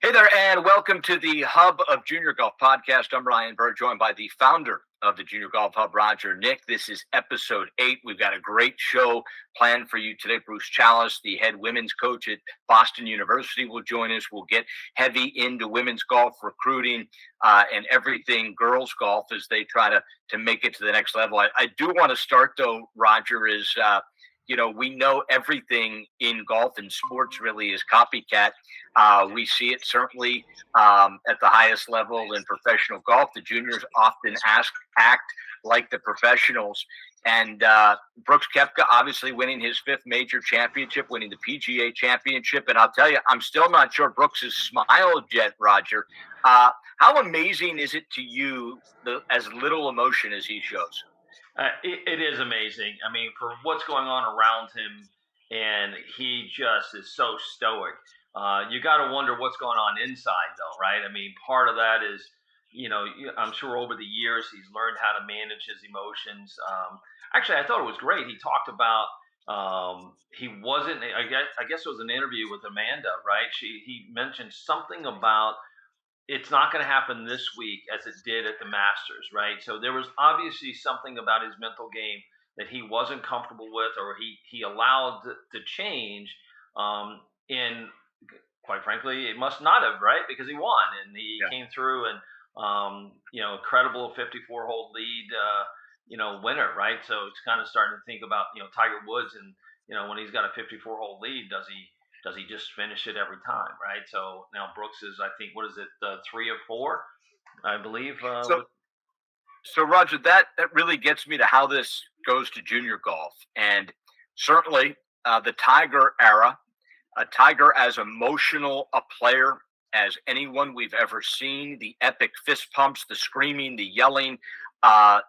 Hey there, and welcome to the Hub of Junior Golf Podcast. I'm Ryan Bird, joined by the founder of the Junior Golf Hub, Roger Nick. This is episode 8. We've got a great show planned for you today. Bruce Chalas, the head women's coach at Boston University, will join us. We'll get heavy into women's golf recruiting and everything girls golf as they try to make it to the next level. I do want to start, though, Roger, is we know everything in golf and sports really is copycat. We see it certainly at the highest level in professional golf. The juniors often act like the professionals. And Brooks Koepka obviously winning his 5th major championship, winning the PGA championship. And I'll tell you, I'm still not sure Brooks has smiled yet, Roger. How amazing is it to you, as little emotion as he shows? It is amazing. I mean, for what's going on around him, and he just is so stoic. You got to wonder what's going on inside, though, right? I mean, part of that is, I'm sure over the years he's learned how to manage his emotions. Actually, I thought it was great. He talked about he wasn't. I guess it was an interview with Amanda, right? He mentioned something about it's not going to happen this week as it did at the Masters, right? So there was obviously something about his mental game that he wasn't comfortable with, or he allowed to change. And quite frankly, it must not have, right? Because he won and he came through and incredible 54-hole lead, winner, right? So it's kind of starting to think about Tiger Woods and when he's got a 54-hole lead, does he just finish it every time, right? So now Brooks is, I think, 3 or 4, I believe. So Roger, that really gets me to how this goes to junior golf. And certainly the Tiger era, Tiger as emotional a player as anyone we've ever seen, the epic fist pumps, the screaming, the yelling.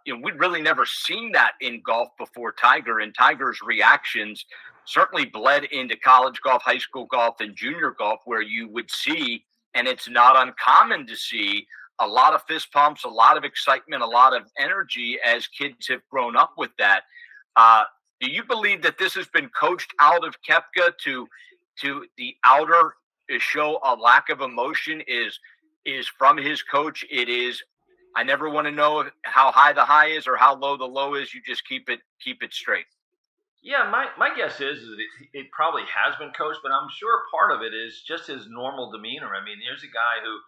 We'd really never seen that in golf before Tiger, and Tiger's reactions certainly bled into college golf, high school golf, and junior golf, where you would see, and it's not uncommon to see, a lot of fist pumps, a lot of excitement, a lot of energy as kids have grown up with that. Do you believe that this has been coached out of Koepka to the outer show a lack of emotion is from his coach? It is, I never want to know how high the high is or how low the low is. You just keep it straight. Yeah, my guess is it probably has been coached, but I'm sure part of it is just his normal demeanor. I mean, here's a guy who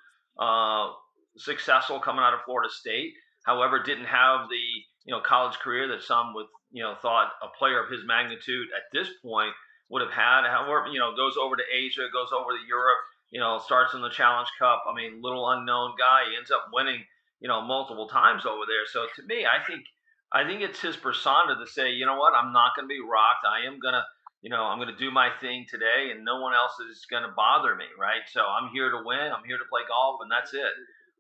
successful coming out of Florida State, however, didn't have the college career that some would thought a player of his magnitude at this point would have had. However, goes over to Asia, goes over to Europe, starts in the Challenge Cup. I mean, little unknown guy, he ends up winning multiple times over there. So to me, I think it's his persona to say, you know what, I'm not going to be rocked. I am going to, I'm going to do my thing today and no one else is going to bother me, right? So I'm here to win. I'm here to play golf and that's it.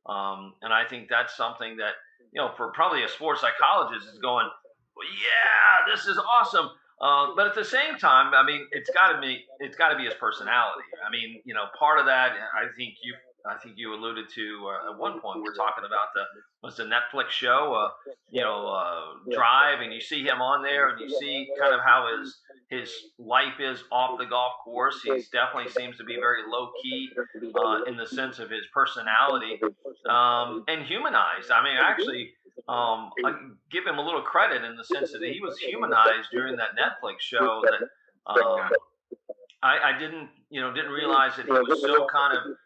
And I think that's something that, for probably a sports psychologist is going, well, yeah, this is awesome. But at the same time, I mean, it's got to be his personality. I mean, part of that, I think you alluded to at one point. We're talking about the Netflix show, Drive, and you see him on there, and you see kind of how his life is off the golf course. He definitely seems to be very low key in the sense of his personality and humanized. I mean, actually. I give him a little credit in the sense that he was humanized during that Netflix show that I didn't realize that he was so kind of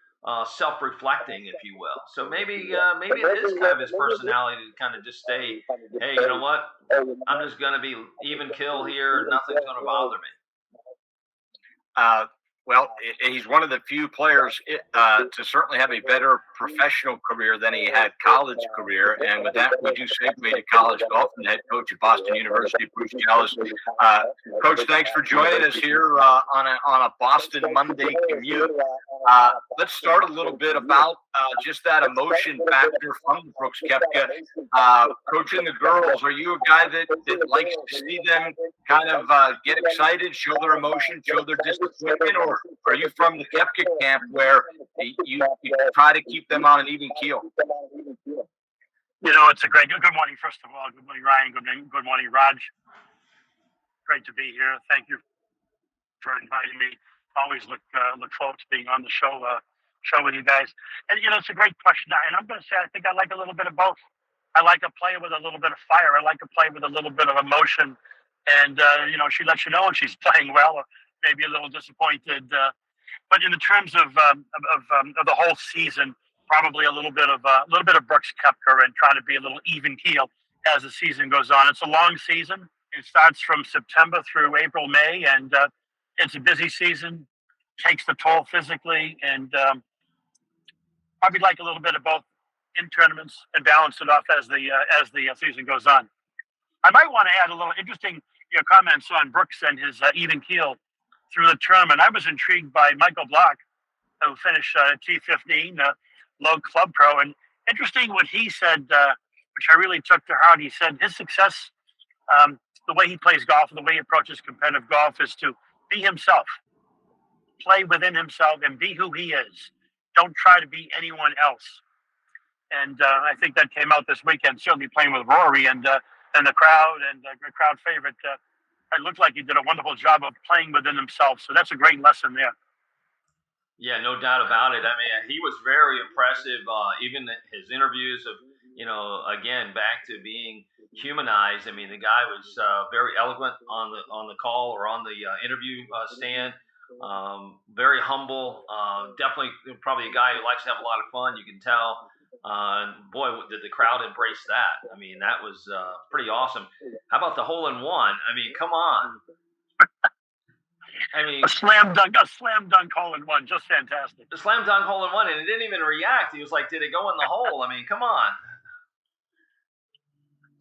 self-reflecting, if you will. So maybe it is kind of his personality to kind of just stay, hey, you know what? I'm just going to be even kill here. Nothing's going to bother me. Well, he's one of the few players to certainly have a better professional career than he had college career. And with that, we do segue to college golf and the head coach at Boston University, Bruce Chalas. Coach, thanks for joining us here on a Boston Monday commute. Let's start a little bit about just that emotion factor from Brooks Koepka. Coaching the girls, are you a guy that likes to see them kind of get excited, show their emotion, show their disappointment, or are you from the Koepka camp where you try to keep them on an even keel? It's a great good morning, first of all. Good morning, Ryan. Good morning, Raj. Great to be here. Thank you for inviting me. Always look forward to being on the show. show with you guys. And it's a great question. And I'm going to say I think I like a little bit of both. I like a player with a little bit of fire. I like a player with a little bit of emotion. And she lets you know when she's playing well, or maybe a little disappointed. But in the terms of the whole season, probably a little bit of Brooks Koepka and trying to be a little even keel as the season goes on. It's a long season. It starts from September through April, May, and it's a busy season. Takes the toll physically, and probably like a little bit of both in tournaments and balance it off as the season goes on. I might want to add a little interesting comments on Brooks and his even keel through the tournament. I was intrigued by Michael Block, who finished T15, low club pro, and interesting what he said, which I really took to heart. He said his success, the way he plays golf and the way he approaches competitive golf, is to be himself, play within himself, and be who he is. Don't try to be anyone else. And I think that came out this weekend, certainly playing with Rory and the crowd, and the crowd favorite. It looked like he did a wonderful job of playing within himself. So that's a great lesson there. Yeah, no doubt about it. I mean, he was very impressive. Even his interviews of, again, back to being humanized. I mean, the guy was very eloquent on the call or on the interview stand. Very humble. Definitely, probably a guy who likes to have a lot of fun. You can tell. Boy, did the crowd embrace that. I mean, that was pretty awesome. How about the hole in one? I mean, come on. I mean, a slam dunk hole in one, just fantastic. The slam dunk hole in one, and it didn't even react. He was like, "Did it go in the hole?" I mean, come on.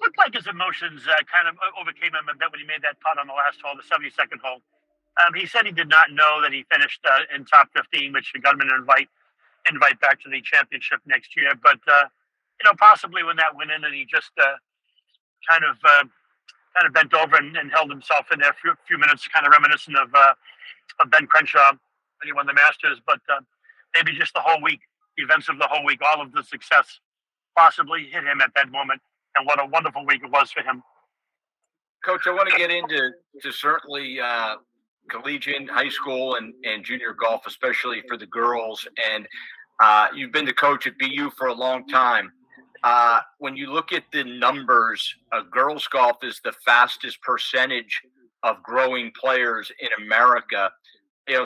Looked like his emotions kind of overcame him a bit when he made that putt on the last hole, the 72nd hole. He said he did not know that he finished in top 15, which got him an invite back to the championship next year. But possibly when that went in, and he just kind of bent over and held himself in there for a few minutes, kind of reminiscent of Ben Crenshaw when he won the Masters. But maybe just the whole week, the events of the whole week, all of the success possibly hit him at that moment. And what a wonderful week it was for him. Coach, I want to get into certainly collegiate, high school, and junior golf, especially for the girls. And you've been the coach at BU for a long time. When you look at the numbers, girls golf is the fastest percentage of growing players in America.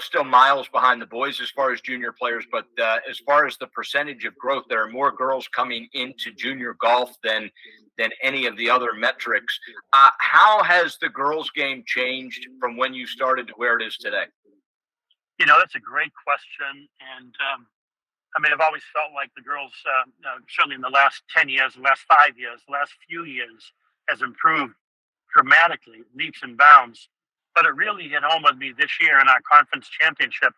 Still miles behind the boys as far as junior players, but as far as the percentage of growth, there are more girls coming into junior golf than any of the other metrics. How has the girls' game changed from when you started to where it is today? That's a great question, and I've always felt like the girls, certainly in the last 10 years, the last 5 years, the last few years, has improved dramatically, leaps and bounds. But it really hit home with me this year in our conference championship.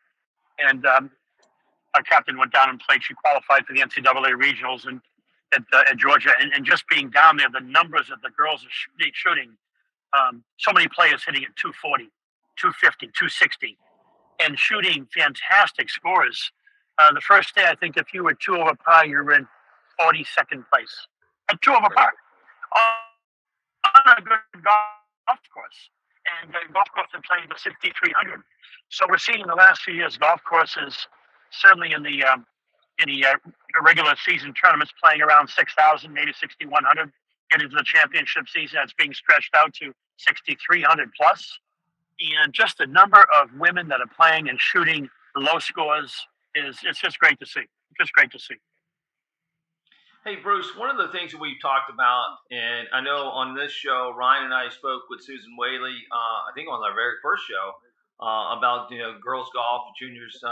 And our captain went down and played. She qualified for the NCAA regionals at Georgia. And just being down there, the numbers that the girls are shooting, so many players hitting at 240, 250, 260, and shooting fantastic scores. The first day, I think if you were 2 over par, you were in 42nd place. At 2 over par. On a good golf course. And golf courses are playing the 6,300. So we're seeing in the last few years golf courses, certainly in the regular season tournaments, playing around 6,000, maybe 6,100. Get into the championship season, that's being stretched out to 6,300 plus. And just the number of women that are playing and shooting low scores it's just great to see. Just great to see. Hey, Bruce, one of the things that we've talked about, and I know on this show, Ryan and I spoke with Susan Whaley, I think on our very first show, about girls golf, juniors,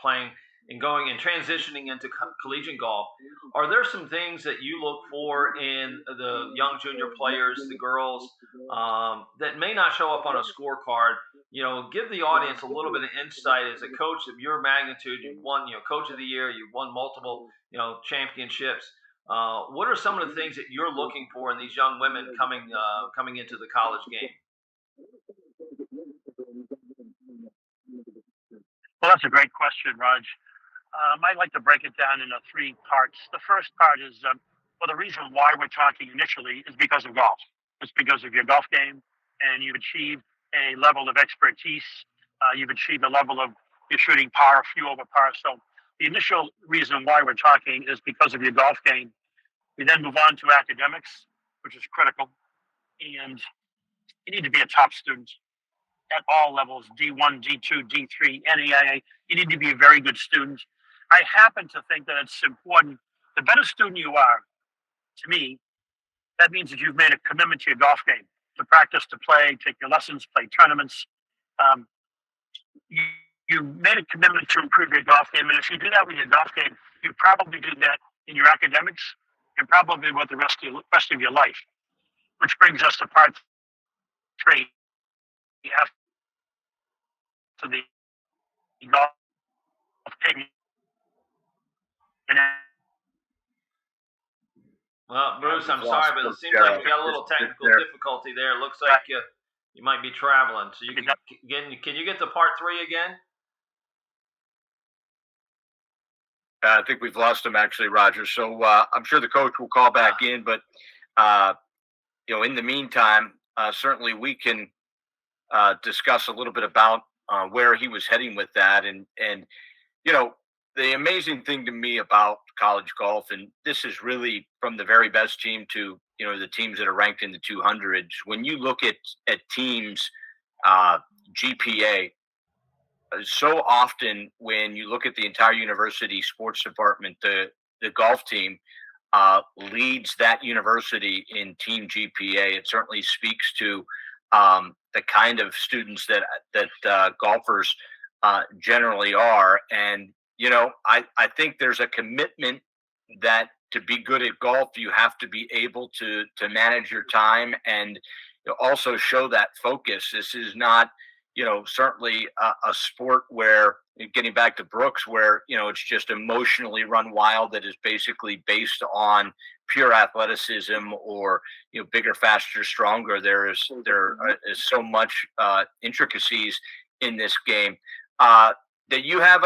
playing and going and transitioning into collegiate golf. Are there some things that you look for in the young junior players, the girls, that may not show up on a scorecard? Give the audience a little bit of insight as a coach of your magnitude. You've won, Coach of the Year. You've won multiple, championships. What are some of the things that you're looking for in these young women coming into the college game? Well, that's a great question, Raj. I'd like to break it down into 3 parts. The first part is, the reason why we're talking initially is because of golf. It's because of your golf game, and you've achieved a level of expertise. You've achieved a level of you're shooting par, a few over par. So the initial reason why we're talking is because of your golf game. We then move on to academics, which is critical. And you need to be a top student at all levels, D1, D2, D3, NAIA. You need to be a very good student. I happen to think that it's important. The better student you are, to me, that means that you've made a commitment to your golf game, to practice, to play, take your lessons, play tournaments. You made a commitment to improve your golf game. And if you do that with your golf game, you probably do that in your academics and probably with the rest of your life. Which brings us to part 3. You have to the golf game. Well, Bruce, I'm sorry, but it seems like you got a little technical difficulty there. It looks like you might be traveling. So can you get to part 3 again? I think we've lost him, actually, Roger. So I'm sure the coach will call back in. But, in the meantime, certainly we can discuss a little bit about where he was heading with that. And the amazing thing to me about college golf, and this is really from the very best team to, the teams that are ranked in the 200s. When you look at teams' GPA, so often when you look at the entire university sports department, the golf team leads that university in team GPA. It certainly speaks to the kind of students that golfers generally are. And, I think there's a commitment that to be good at golf, you have to be able to manage your time and also show that focus. This is not, certainly a sport where, getting back to Brooks, where, it's just emotionally run wild, that is basically based on pure athleticism or, bigger, faster, stronger. There is so much intricacies in this game. That you have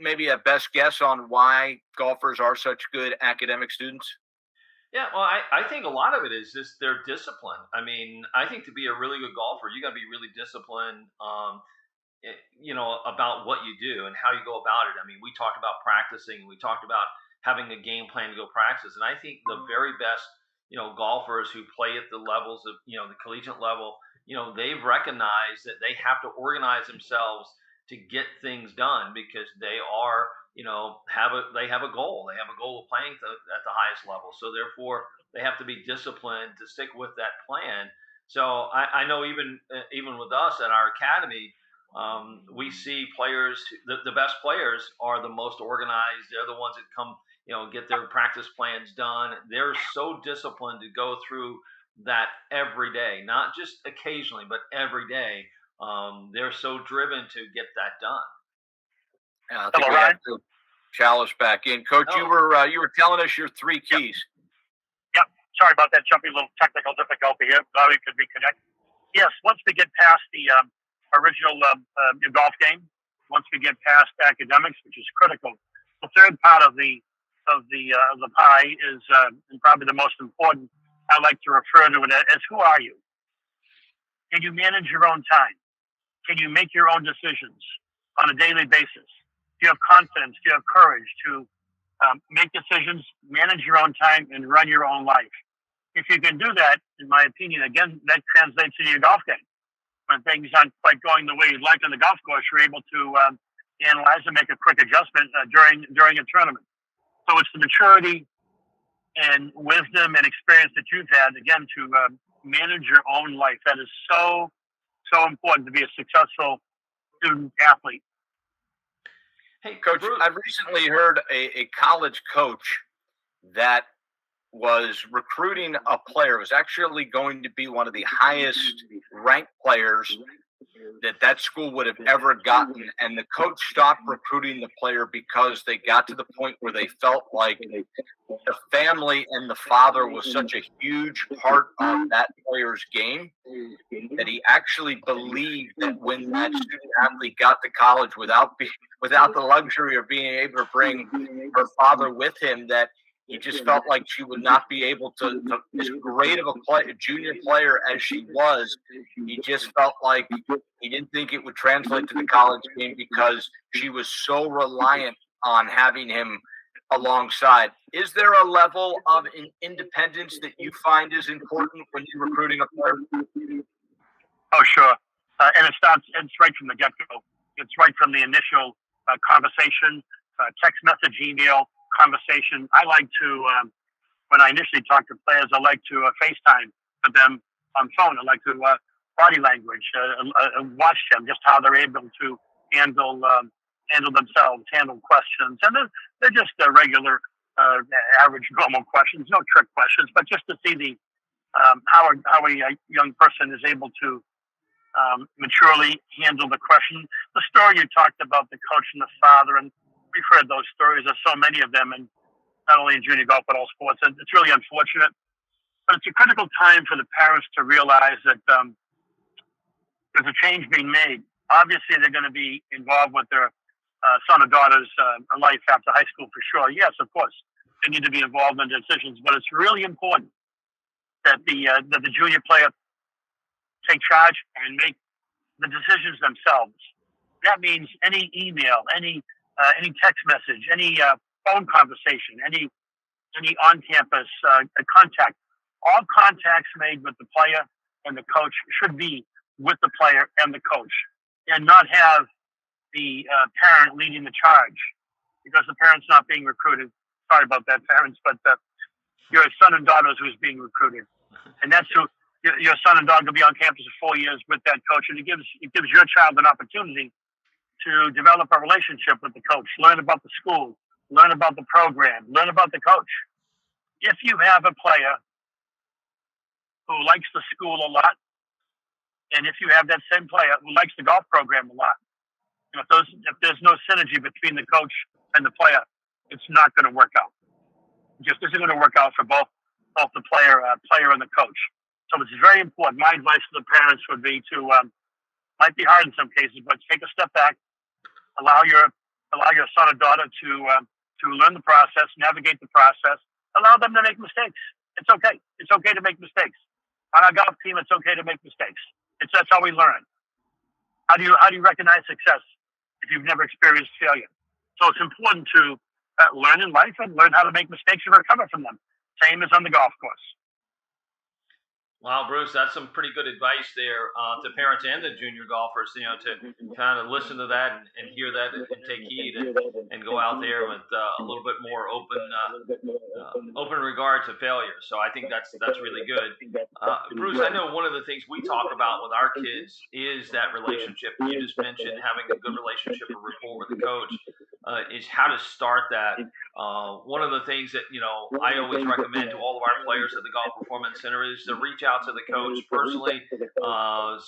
maybe a best guess on why golfers are such good academic students? Yeah, well, I think a lot of it is just their discipline. I mean, I think to be a really good golfer, you got to be really disciplined, about what you do and how you go about it. I mean, we talked about practicing. We talked about having a game plan to go practice. And I think the very best, golfers who play at the levels of, the collegiate level, they've recognized that they have to organize themselves to get things done because they are, they have a goal. They have a goal of playing at the highest level. So therefore, they have to be disciplined to stick with that plan. So I know even with us at our academy, we see players. The best players are the most organized. They're the ones that come, get their practice plans done. They're so disciplined to go through that every day, not just occasionally, but every day. They're so driven to get that done. I think we have to Chalas back in. Coach, you were telling us your 3 keys. Yep. Sorry about that jumpy little technical difficulty here. Thought we could reconnect. Yes, once we get past the original golf game, once we get past academics, which is critical, the third part of the pie is and probably the most important. I like to refer to it as who are you? Can you manage your own time? Can you make your own decisions on a daily basis? Do you have confidence? Do you have courage to make decisions, manage your own time, and run your own life? If you can do that, in my opinion, again, that translates into your golf game. When things aren't quite going the way you'd like on the golf course, you're able to analyze and make a quick adjustment during a tournament. So it's the maturity and wisdom and experience that you've had, again, to manage your own life. That is so important to be a successful student athlete. Hey, Coach, Bruce, I've recently heard a college coach that was recruiting a player. It was actually going to be one of the highest ranked players that school would have ever gotten. And the coach stopped recruiting the player because they got to the point where they felt like the family and the father was such a huge part of that player's game that he actually believed that when that student athlete got to college without the luxury of being able to bring her father with him, that he just felt like she would not be able to as great of a junior player as she was. He just felt like he didn't think it would translate to the college game because she was so reliant on having him alongside. Is there a level of independence that you find is important when you're recruiting a player? Oh, sure. And it's right from the get-go. It's right from the initial conversation, text message, email, conversation. I like to, when I initially talk to players, I like to FaceTime with them on phone. I like to body language, watch them, just how they're able to handle themselves, handle questions. And they're just regular, average, normal questions, no trick questions, but just to see the how a young person is able to maturely handle the question. The story you talked about, the coach and the father, and we've heard those stories. There's so many of them, and not only in junior golf but all sports. And it's really unfortunate, but it's a critical time for the parents to realize that there's a change being made. Obviously, they're going to be involved with their son or daughter's life after high school for sure. Yes, of course, they need to be involved in decisions, but it's really important that the junior player take charge and make the decisions themselves. That means any email, any text message, any phone conversation, any on-campus contact. All contacts made with the player and the coach should be with the player and the coach, and not have the parent leading the charge, because the parent's not being recruited. Sorry about that, parents, but your son and daughter who's being recruited, and that's who. Your son and daughter will be on campus for 4 years with that coach, and it gives your child an opportunity to develop a relationship with the coach, learn about the school, learn about the program, learn about the coach. If you have a player who likes the school a lot, and if you have that same player who likes the golf program a lot, and if there's no synergy between the coach and the player, it's not going to work out. It just isn't going to work out for both the player and the coach. So it's very important. My advice to the parents would be to, might be hard in some cases, but take a step back, allow your son or daughter to learn the process, navigate the process, allow them to make mistakes. It's okay. It's okay to make mistakes. On our golf team, it's okay to make mistakes. That's how we learn. How do you recognize success if you've never experienced failure? So it's important to learn in life and learn how to make mistakes and recover from them. Same as on the golf course. Wow, Bruce, that's some pretty good advice there to parents and the junior golfers, to kind of listen to that and hear that and take heed and go out there with a little bit more open regard to failure. So I think that's really good. Bruce, I know one of the things we talk about with our kids is that relationship. You just mentioned having a good relationship or rapport with the coach. Is how to start that. One of the things that I always recommend to all of our players at the Golf Performance Center is to reach out to the coach personally,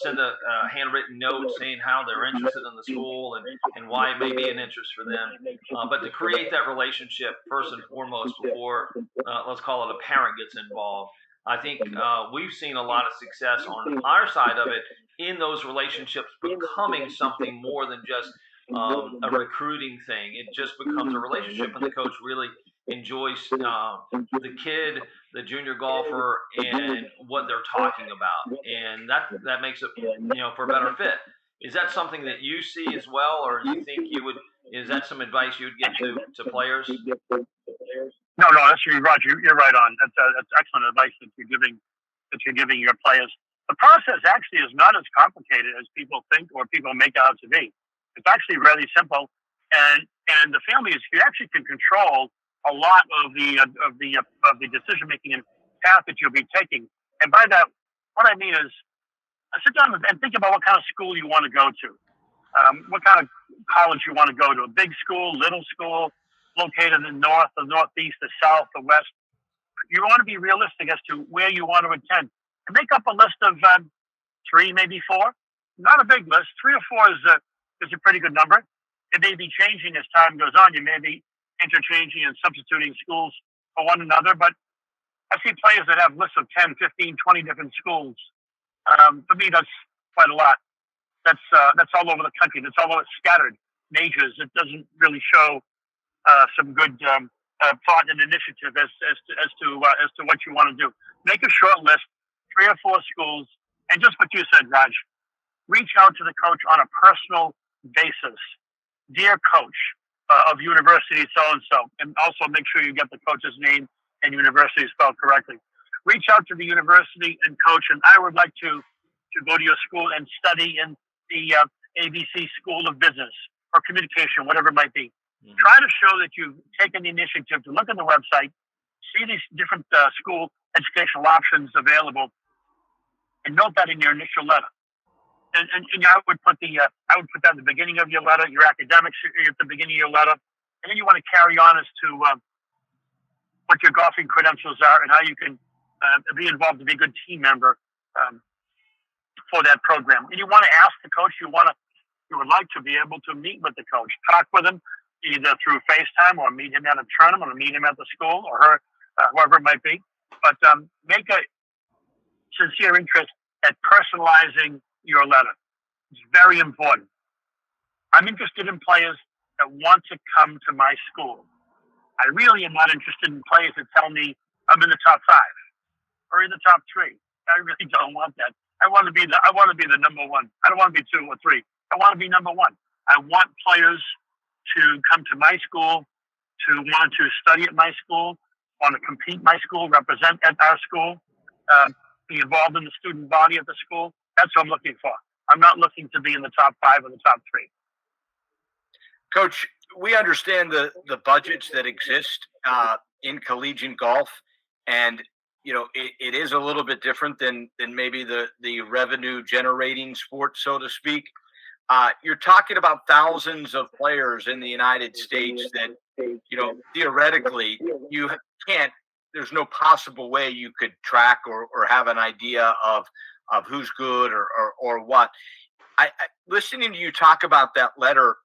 send a handwritten note saying how they're interested in the school and why it may be an interest for them, but to create that relationship first and foremost before, let's call it, a parent gets involved. I think we've seen a lot of success on our side of it in those relationships becoming something more than just a recruiting thing. It just becomes a relationship, and the coach really enjoys the kid, the junior golfer, and what they're talking about, and that makes it for a better fit. Is that something that you see as well, or do you think is that some advice you would give to players? No, that's Roger. You're right on. That's excellent advice that you're giving your players. The process actually is not as complicated as people think or people make out to be. It's actually really simple, and the family you actually can control a lot of the decision making and path that you'll be taking. And by that, what I mean is, sit down and think about what kind of school you want to go to, what kind of college you want to go to. A big school, little school, located in the north, the northeast, the south, the west. You want to be realistic as to where you want to attend, and make up a list of 3, maybe 4. Not a big list. 3 or 4 is a pretty good number. It may be changing as time goes on. You may be interchanging and substituting schools for one another, but I see players that have lists of 10, 15, 20 different schools. For me, that's quite a lot. That's all over the country. That's all over scattered majors. It doesn't really show some good thought and initiative as to what you want to do. Make a short list, 3 or 4 schools, and just what you said, Raj. Reach out to the coach on a personal basis. Dear coach, of university so-and-so. And also make sure you get the coach's name and university spelled correctly. Reach out to the university and coach, and I would like to go to your school and study in the ABC School of Business or Communication, whatever it might be. Mm-hmm. Try to show that you've taken the initiative to look at the website, see these different school educational options available, and note that in your initial letter. And I would put that at the beginning of your letter. Your academics at the beginning of your letter, and then you want to carry on as to what your golfing credentials are and how you can be involved to be a good team member for that program. And you want to ask the coach. You would like to be able to meet with the coach, talk with him either through FaceTime or meet him at a tournament or meet him at the school or her, whoever it might be. But make a sincere interest at personalizing your letter. It's very important. I'm interested in players that want to come to my school. I really am not interested in players that tell me I'm in the top 5 or in the top 3. I really don't want that. I want to be the number 1. I don't want to be 2 or 3. I want to be number 1. I want players to come to my school, to want to study at my school, want to compete my school, represent at our school, be involved in the student body at the school. That's what I'm looking for. I'm not looking to be in the top 5 or the top 3. Coach, we understand the budgets that exist in collegiate golf, and it is a little bit different than maybe the revenue generating sport, so to speak. You're talking about thousands of players in the United States that theoretically you can't. There's no possible way you could track or have an idea of who's good or what. I listening to you talk about that letter,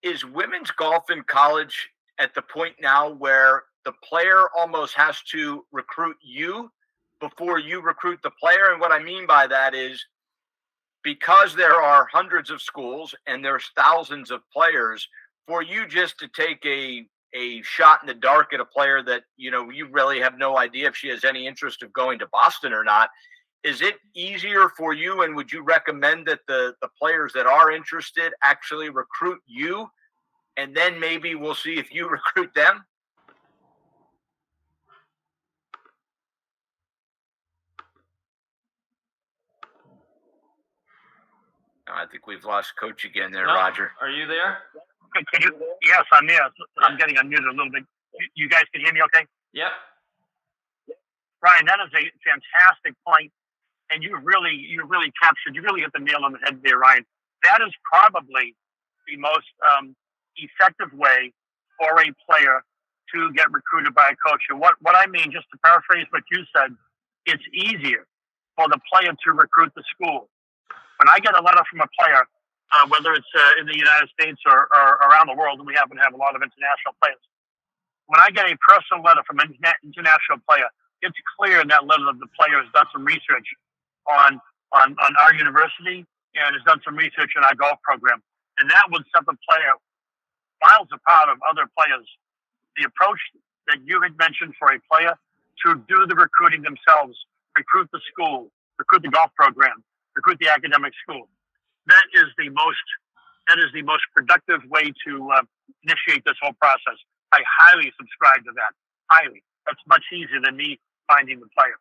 is women's golf in college at the point now where the player almost has to recruit you before you recruit the player? And what I mean by that is, because there are hundreds of schools and there's thousands of players, for you just to take a shot in the dark at a player that you really have no idea if she has any interest of going to Boston or not, is it easier for you? And would you recommend that the players that are interested actually recruit you, and then maybe we'll see if you recruit them? I think we've lost Coach again there, no. Roger. Are you there? Yes, I'm there. I'm getting unmuted a little bit. You guys can hear me okay? Yep. Ryan, that is a fantastic point. And you really hit the nail on the head there, Ryan. That is probably the most effective way for a player to get recruited by a coach. And what I mean, just to paraphrase what you said, it's easier for the player to recruit the school. When I get a letter from a player, whether it's in the United States or around the world, and we happen to have a lot of international players, when I get a personal letter from an international player, it's clear in that letter that the player has done some research on our university and has done some research in our golf program. And that would set the player miles apart of other players. The approach that you had mentioned for a player to do the recruiting themselves, recruit the school, recruit the golf program, recruit the academic school. That is the most productive way to initiate this whole process. I highly subscribe to that. Highly. That's much easier than me finding the player.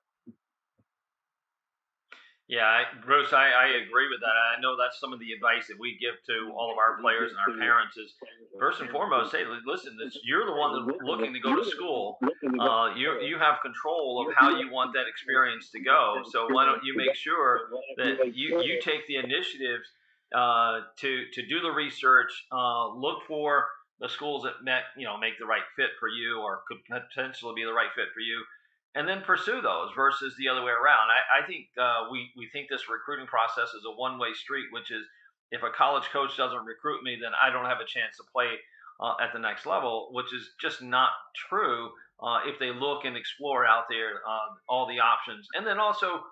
Yeah, Bruce, I agree with that. I know that's some of the advice that we give to all of our players and our parents is, first and foremost, say, listen, you're the one that's looking to go to school. You have control of how you want that experience to go. So why don't you make sure that you take the initiative to do the research, look for the schools that make the right fit for you or could potentially be the right fit for you, and then pursue those versus the other way around. I think we think this recruiting process is a one-way street, which is if a college coach doesn't recruit me, then I don't have a chance to play at the next level, which is just not true if they look and explore out there all the options, and then also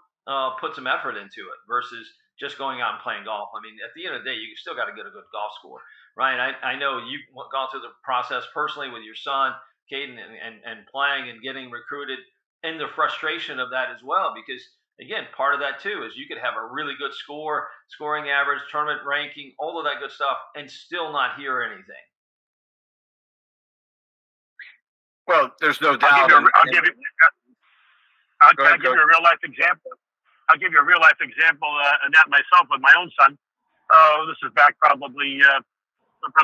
put some effort into it versus just going out and playing golf. I mean, at the end of the day, you still got to get a good golf score. Ryan, I know you've gone through the process personally with your son, Caden, and playing and getting recruited, and the frustration of that as well, because Again, part of that too is you could have a really good scoring average, tournament ranking, all of that good stuff, and still not hear anything. Well, there's no doubt. I'll give you a real life example. I'll give you a real life example, and that myself with my own son. Oh, this is back probably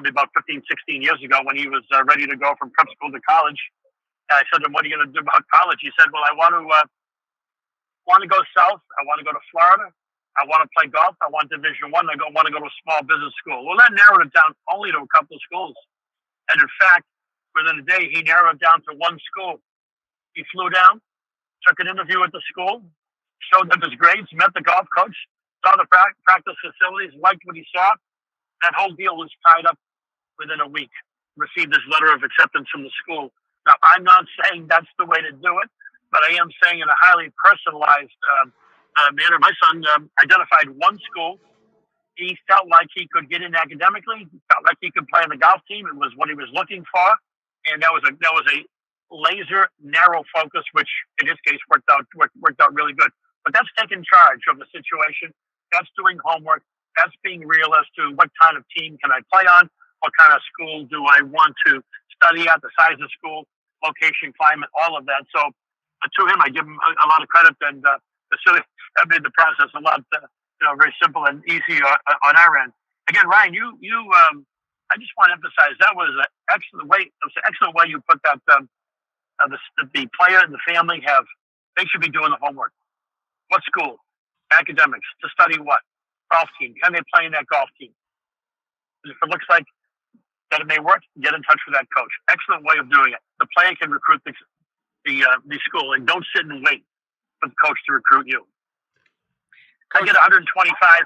about 15, 16 years ago when he was ready to go from prep school to college. And I said to him, "What are you going to do about college?" He said, "Well, I want to go south. I want to go to Florida. I want to play golf. I want Division I. I want to go to a small business school." Well, that narrowed it down only to a couple of schools. And in fact, within a day, he narrowed it down to one school. He flew down, took an interview at the school, showed them his grades, met the golf coach, saw the practice facilities, liked what he saw. That whole deal was tied up within a week. Received his letter of acceptance from the school. Now, I'm not saying that's the way to do it, but I am saying in a highly personalized manner. My son identified one school. He felt like he could get in academically. He felt like he could play on the golf team. It was what he was looking for, and that was a laser narrow focus, which in this case worked out really good. But that's taking charge of the situation. That's doing homework. That's being real as to what kind of team can I play on, what kind of school do I want to study at, the size of school, location, climate, all of that. So to him, I give him a lot of credit, and that made the process a lot very simple and easy on our end. Again, Ryan, I just want to emphasize that was an excellent way. It was an excellent way you put that. The player and the family they should be doing the homework. What school? Academics. To study what? Golf team. Can they play in that golf team? If it looks like that it may work, get in touch with that coach. Excellent way of doing it. The player can recruit the school, and don't sit and wait for the coach to recruit you. I get 125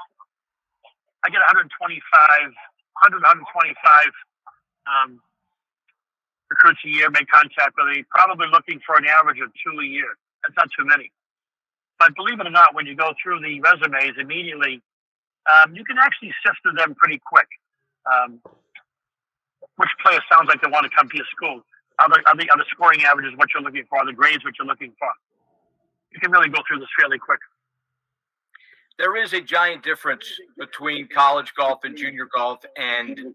recruits a year make contact with me, probably looking for an average of 2 a year. That's not too many. But believe it or not, when you go through the resumes immediately, you can actually sift through them pretty quick. Which player sounds like they want to come to your school? Are the scoring averages what you're looking for? Are the grades what you're looking for? You can really go through this fairly quick. There is a giant difference between college golf and junior golf, and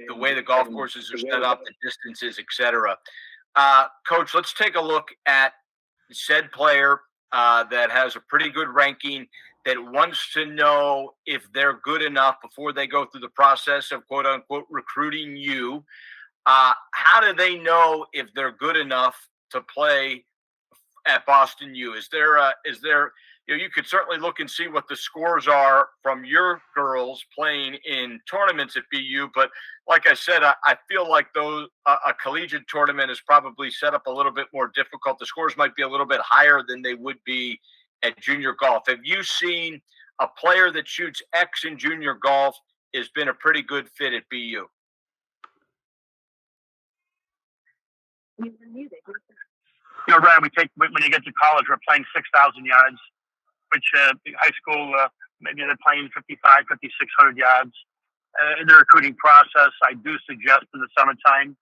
the way the golf courses are set up, the distances, etc. Coach, let's take a look at said player that has a pretty good ranking, that wants to know if they're good enough before they go through the process of quote unquote recruiting you. How do they know if they're good enough to play at Boston U? Is there you could certainly look and see what the scores are from your girls playing in tournaments at BU, but like I said, I feel like a collegiate tournament is probably set up a little bit more difficult. The scores might be a little bit higher than they would be at junior golf. Have you seen a player that shoots X in junior golf has been a pretty good fit at BU? Ryan, when you get to college, we're playing 6,000 yards, which high school, maybe they're playing 5,600 yards. In the recruiting process, I do suggest in the summertime,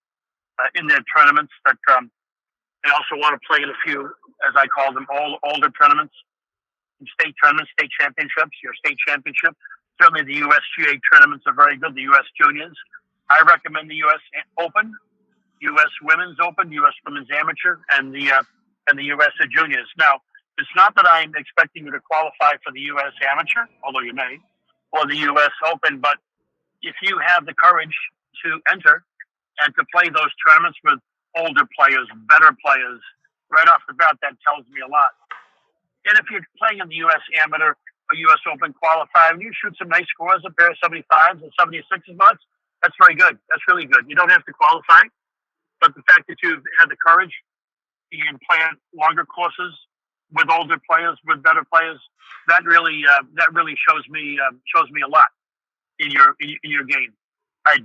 in their tournaments, that they also want to play in a few, as I call them, older tournaments, state tournaments, state championships, your state championship. Certainly the USGA tournaments are very good, the US Juniors. I recommend the US Open, US Women's Open, US Women's Amateur, and the US Juniors. Now, it's not that I'm expecting you to qualify for the US Amateur, although you may, or the US Open, but if you have the courage to enter and to play those tournaments with older players, better players, right off the bat, that tells me a lot. And if you're playing in the US Amateur or US Open qualifier, and you shoot some nice scores, a pair of 75s and 76s, that's very good. That's really good. You don't have to qualify, but the fact that you've had the courage, you can play longer courses with older players, with better players, that really shows me a lot in your game. I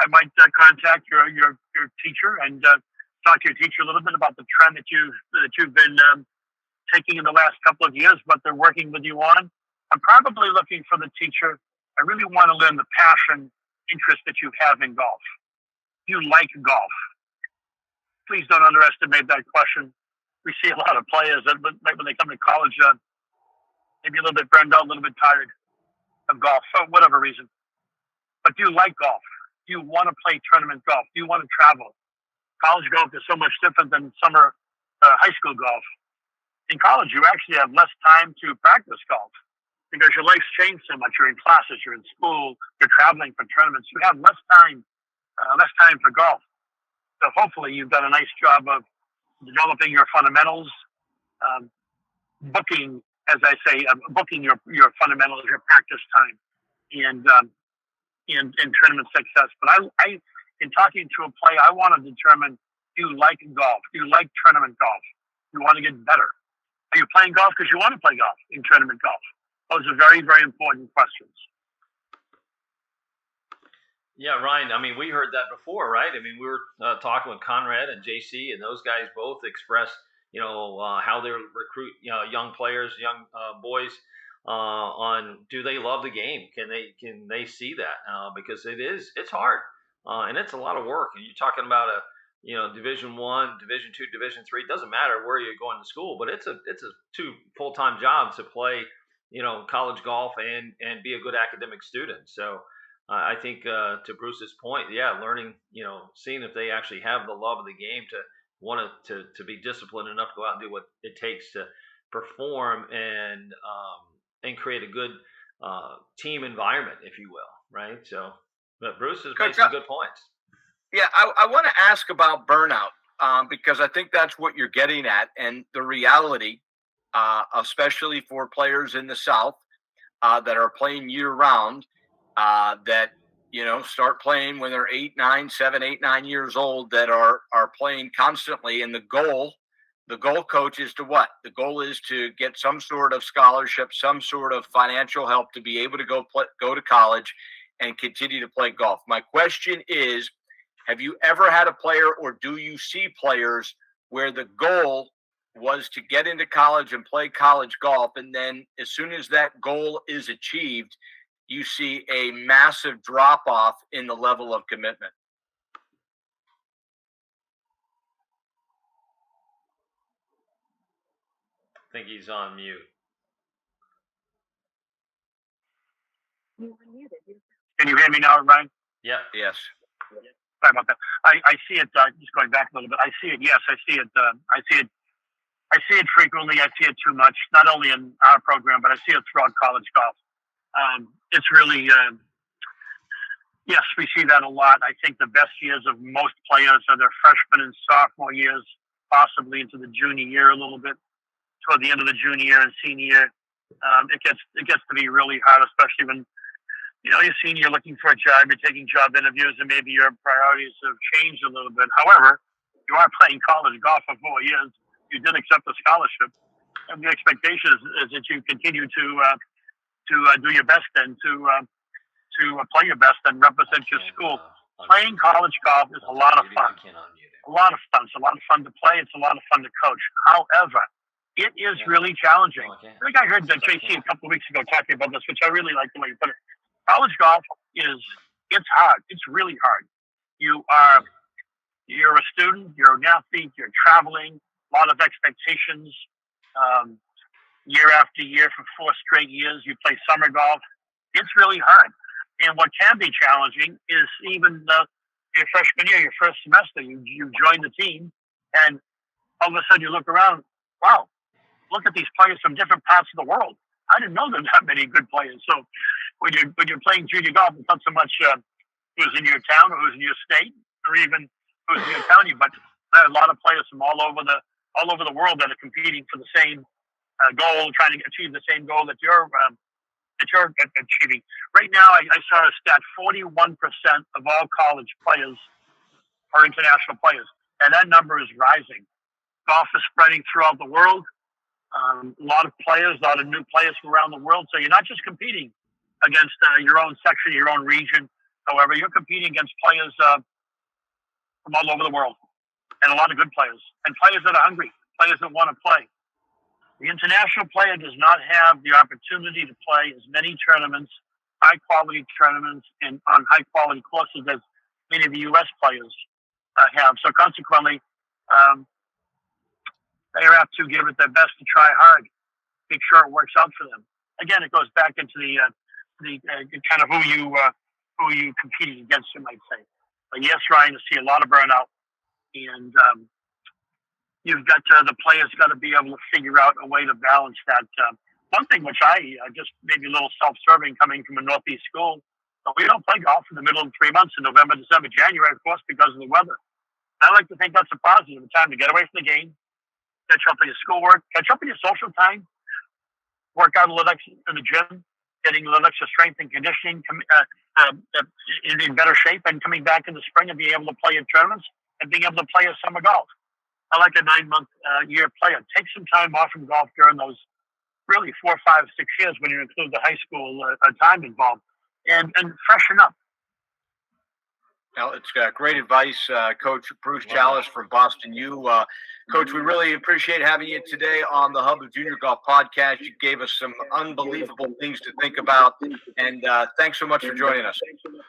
might contact your teacher and talk to your teacher a little bit about the trend that you've been taking in the last couple of years, what they're working with you on. I'm probably looking for the teacher. I really want to learn the passion, interest that you have in golf. You like golf. Please don't underestimate that question. we see a lot of players that when they come to college, maybe a little bit burned out, a little bit tired of golf for whatever reason. But do you like golf? Do you want to play tournament golf? Do you want to travel? College golf is so much different than summer high school golf. In college, you actually have less time to practice golf because your life's changed so much. You're in classes, you're in school, you're traveling for tournaments. You have less time for golf. So hopefully you've done a nice job of developing your fundamentals, booking, as I say, booking your fundamentals, your practice time, and in tournament success. But I, in talking to a player, I want to determine: do you like golf? Do you like tournament golf? Do you want to get better? Are you playing golf because you want to play golf in tournament golf? Those are very, very important questions. Yeah, Ryan, I mean, we heard that before, right? I mean, we were talking with Conrad and JC, and those guys both expressed, how they recruit, young players, young boys on do they love the game? Can they see that? Because it's hard, and it's a lot of work. And you're talking about Division I, Division II, Division III. It doesn't matter where you're going to school, but it's a 2 full-time jobs to play, college golf and be a good academic student. So. I think to Bruce's point, learning, seeing if they actually have the love of the game to want to be disciplined enough to go out and do what it takes to perform and create a good team environment, if you will, right? So, but Bruce has made some good points. Yeah, I want to ask about burnout because I think that's what you're getting at, and the reality, especially for players in the South that are playing year-round. That start playing when they're 7, 8, 9 years old, that are playing constantly, and the goal coach is to what? The goal is to get some sort of scholarship, some sort of financial help to be able to go to college and continue to play golf. My question is, have you ever had a player, or do you see players where the goal was to get into college and play college golf, and then as soon as that goal is achieved, you see a massive drop-off in the level of commitment? I think he's on mute. Can you hear me now, Ryan? Yeah. Yes. Sorry about that. I see it. Just going back a little bit. I see it. Yes, I see it. I see it frequently. I see it too much. Not only in our program, but I see it throughout college golf. It's really, yes, we see that a lot. I think the best years of most players are their freshman and sophomore years, possibly into the junior year a little bit, toward the end of the junior year and senior year. It gets to be really hard, especially when, you're senior, looking for a job, you're taking job interviews, and maybe your priorities have changed a little bit. However, you are playing college golf for 4 years. You did accept a scholarship, and the expectation is that you continue to do your best and to play your best and represent your school. Playing college golf is a lot of fun. A lot of fun. It's a lot of fun to play. It's a lot of fun to coach. However, it is really challenging. I think I heard JC a couple of weeks ago talking about this, which I really like the way you put it. College golf it's hard. It's really hard. You're a student. You're an athlete. You're traveling. A lot of expectations. Year after year for 4 straight years, you play summer golf. It's really hard. And what can be challenging is even your freshman year, your first semester, you join the team, and all of a sudden you look around, wow, look at these players from different parts of the world. I didn't know there were that many good players. So when you're playing junior golf, it's not so much who's in your town or who's in your state or even who's in your county, but there are a lot of players from all over the world that are competing for the same goal, trying to achieve the same goal that you're achieving. Right now, I saw a stat: 41% of all college players are international players, and that number is rising. Golf is spreading throughout the world. A lot of new players from around the world. So you're not just competing against your own section, your own region. However, you're competing against players from all over the world, and a lot of good players, and players that are hungry, players that want to play. The international player does not have the opportunity to play as many tournaments, high-quality tournaments, and on high-quality courses as many of the U.S. players have. So consequently, they have to give it their best to try hard, make sure it works out for them. Again, it goes back into the kind of who you competing against, you might say. But yes, Ryan, to see a lot of burnout, and you've got the players got to be able to figure out a way to balance that. One thing which I just maybe a little self-serving coming from a Northeast school, but we don't play golf in the middle of 3 months in November, December, January, of course, because of the weather. I like to think that's a positive, a time to get away from the game, catch up on your schoolwork, catch up on your social time, work out a little extra in the gym, getting a little extra strength and conditioning, in better shape, and coming back in the spring and being able to play in tournaments and being able to play a summer golf. I like a 9-month year player. Take some time off from golf during those really 4, 5, 6 years when you include the high school time involved, and freshen up. Well, it's great advice, Coach Bruce Chalas from Boston U. Coach, we really appreciate having you today on the Hub of Junior Golf podcast. You gave us some unbelievable things to think about, and thanks so much for joining us.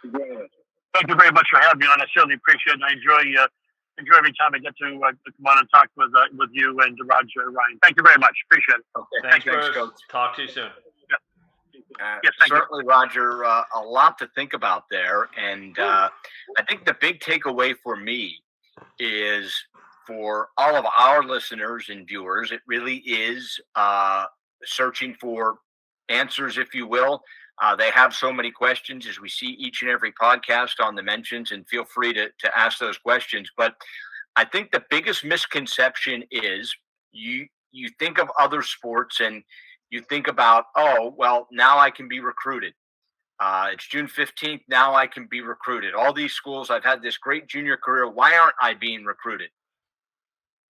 Thank you very much for having me on. I certainly appreciate it, and I enjoy every time I get to come on and talk with you and Roger and Ryan. Thank you very much. Appreciate it. Okay. Thanks, Coach. Talk to you soon. Yes, certainly, you. Roger, a lot to think about there. And I think the big takeaway for me is for all of our listeners and viewers, it really is searching for answers, if you will. They have so many questions, as we see each and every podcast on the mentions, and feel free to ask those questions. But I think the biggest misconception is you think of other sports and you think about, oh, well, now I can be recruited. It's June 15th. Now I can be recruited. All these schools, I've had this great junior career. Why aren't I being recruited?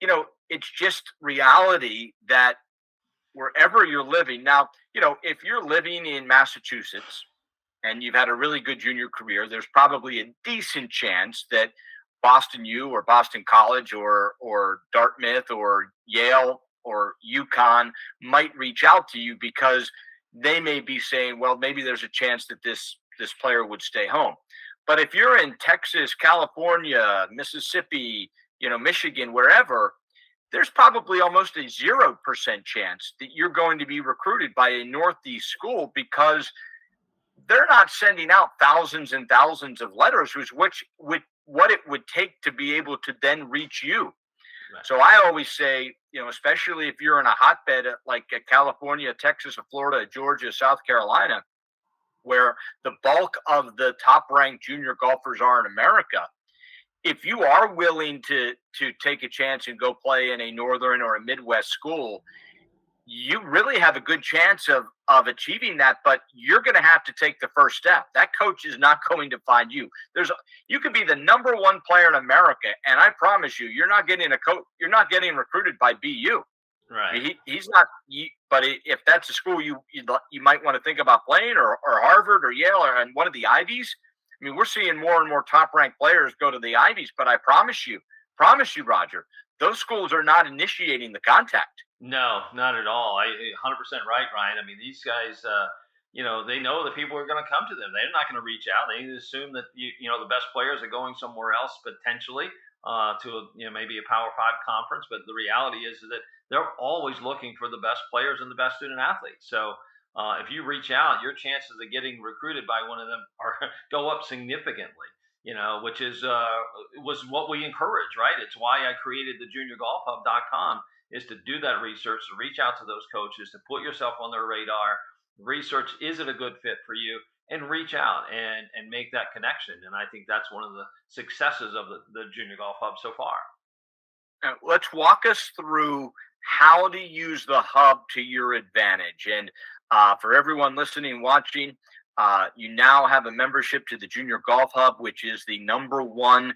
You know, it's just reality that wherever you're living now, you know, if you're living in Massachusetts and you've had a really good junior career, there's probably a decent chance that Boston U or Boston College or Dartmouth or Yale or UConn might reach out to you because they may be saying, well, maybe there's a chance that this player would stay home. But if you're in Texas, California, Mississippi, you know, Michigan, wherever, there's probably almost a 0% chance that you're going to be recruited by a Northeast school because they're not sending out thousands and thousands of letters, which what it would take to be able to then reach you. Right. So I always say, you know, especially if you're in a hotbed like California, Texas, Florida, Georgia, South Carolina, where the bulk of the top-ranked junior golfers are in America, if you are willing to take a chance and go play in a northern or a Midwest school, you really have a good chance of achieving that, but you're going to have to take the first step. That coach is not going to find you. You could be the number one player in America, and I promise you, you're not getting a coach. You're not getting recruited by BU. Right. He's not. But if that's a school you might want to think about playing, or Harvard or Yale or one of the Ivies. I mean, we're seeing more and more top-ranked players go to the Ivies, but I promise you, Roger, those schools are not initiating the contact. No, not at all. 100% right, Ryan. I mean, these guys, you know, they know that people are going to come to them. They're not going to reach out. They assume that you know the best players are going somewhere else potentially to maybe a Power 5 conference. But the reality is that they're always looking for the best players and the best student athletes. So if you reach out, your chances of getting recruited by one of them go up significantly. You know, which was what we encourage, right? It's why I created the JRGOLFPOD.com. Is to do that research, to reach out to those coaches, to put yourself on their radar, research, is it a good fit for you, and reach out and make that connection. And I think that's one of the successes of the Junior Golf Hub so far. Let's walk us through how to use the hub to your advantage. And for everyone listening, watching, you now have a membership to the Junior Golf Hub, which is the number one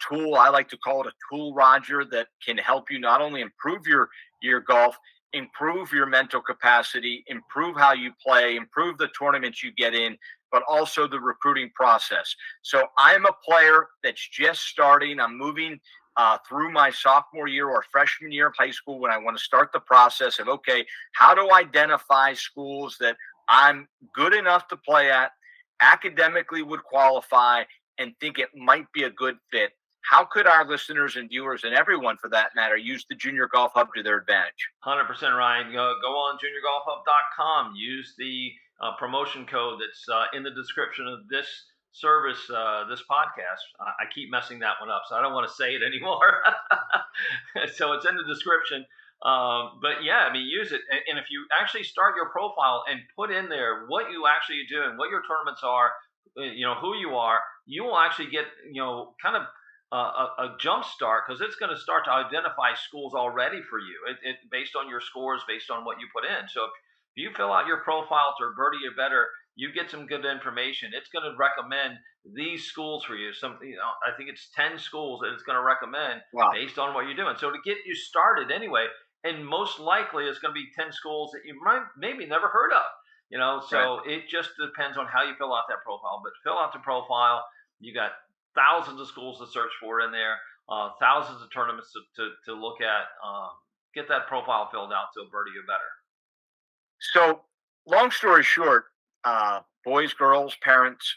tool. I like to call it a tool, Roger, that can help you not only improve your golf, improve your mental capacity, improve how you play, improve the tournaments you get in, but also the recruiting process. So I'm a player that's just starting. I'm moving through my sophomore year or freshman year of high school when I want to start the process of, okay, how to identify schools that I'm good enough to play at, academically would qualify, and think it might be a good fit. how could our listeners and viewers and everyone for that matter use the Junior Golf Hub to their advantage? 100%, Ryan. Go on JuniorGolfHub.com. Use the promotion code that's in the description of this service, this podcast. I keep messing that one up, so I don't want to say it anymore. So it's in the description. But yeah, I mean, use it. And if you actually start your profile and put in there what you actually are doing, what your tournaments are, who you are, you will actually get, kind of a jump start, because it's going to start to identify schools already for you. It based on your scores, based on what you put in. So if you fill out your profile to Birdie or Better, you get some good information. It's going to recommend these schools for you. I think it's 10 schools that it's going to recommend based on what you're doing. So to get you started anyway, and most likely it's going to be 10 schools that you might maybe never heard of. So It just depends on how you fill out that profile. But fill out the profile. You got thousands of schools to search for in there, thousands of tournaments to look at. Get that profile filled out to a Birdie or Better. So, long story short, boys, girls, parents,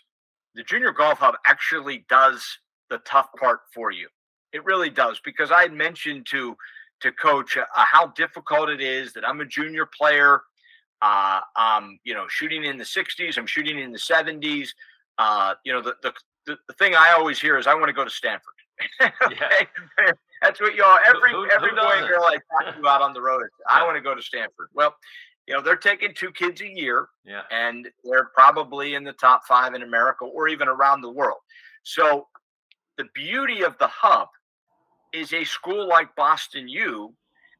the Junior Golf Hub actually does the tough part for you. It really does, because I had mentioned to Coach how difficult it is that I'm a junior player. I'm shooting in the 60s. I'm shooting in the 70s. The thing I always hear is I want to go to Stanford. Okay? Yeah. That's what every boy and girl I talk to out on the road, I want to go to Stanford. Well, they're taking 2 kids a year, and they're probably in the top 5 in America or even around the world. So the beauty of the hub is a school like Boston U,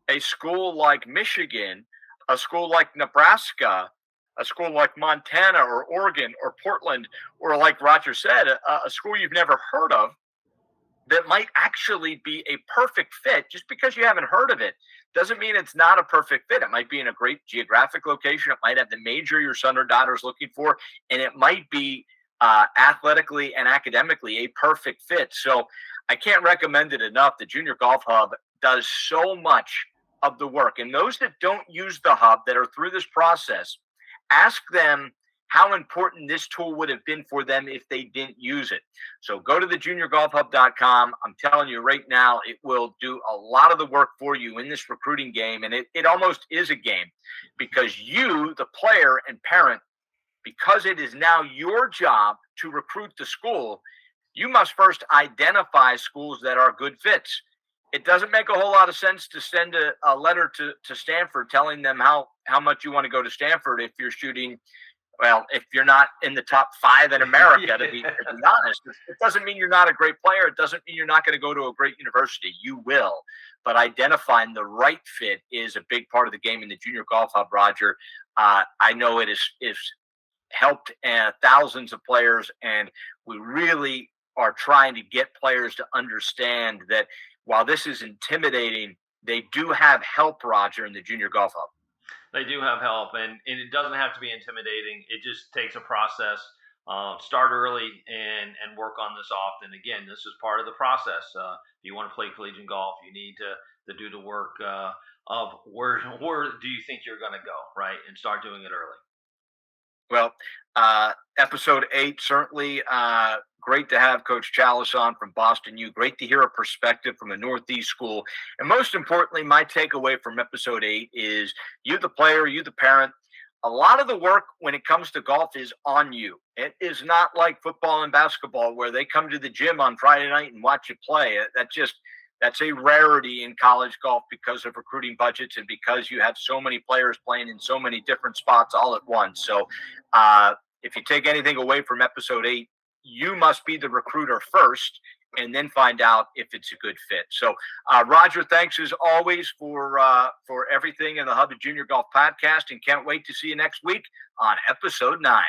a school like Michigan, a school like Nebraska, a school like Montana or Oregon or Portland, or like Roger said, a school you've never heard of that might actually be a perfect fit. Just because you haven't heard of it doesn't mean it's not a perfect fit. It might be in a great geographic location. It might have the major your son or daughter is looking for, and it might be athletically and academically a perfect fit. So I can't recommend it enough. The Junior Golf Hub does so much of the work. And those that don't use the hub, that are through this process, ask them how important this tool would have been for them if they didn't use it. So go to the JuniorGolfHub.com. I'm telling you right now, it will do a lot of the work for you in this recruiting game. And it almost is a game, because you, the player and parent, because it is now your job to recruit the school, you must first identify schools that are good fits. It doesn't make a whole lot of sense to send a letter to Stanford telling them how much you want to go to Stanford if you're shooting, if you're not in the top 5 in America, to be honest. It doesn't mean you're not a great player. It doesn't mean you're not going to go to a great university. You will. But identifying the right fit is a big part of the game in the Junior Golf Hub, Roger. I know it is helped thousands of players, and we really are trying to get players to understand that while this is intimidating, they do have help, Roger, in the Junior Golf Hub. They do have help, and it doesn't have to be intimidating. It just takes a process. Start early and work on this often. Again, this is part of the process. If you want to play collegiate golf, you need to do the work of where do you think you're going to go, right? And start doing it early. Well, episode 8, certainly great to have Coach Chalas on from Boston U. Great to hear a perspective from a Northeast school. And most importantly, my takeaway from episode 8 is you, the player, you, the parent, a lot of the work when it comes to golf is on you. It is not like football and basketball where they come to the gym on Friday night and watch you play. That's a rarity in college golf because of recruiting budgets and because you have so many players playing in so many different spots all at once. So if you take anything away from episode 8, you must be the recruiter first and then find out if it's a good fit. So Roger, thanks as always for everything in the Hub of Junior Golf podcast, and can't wait to see you next week on episode 9.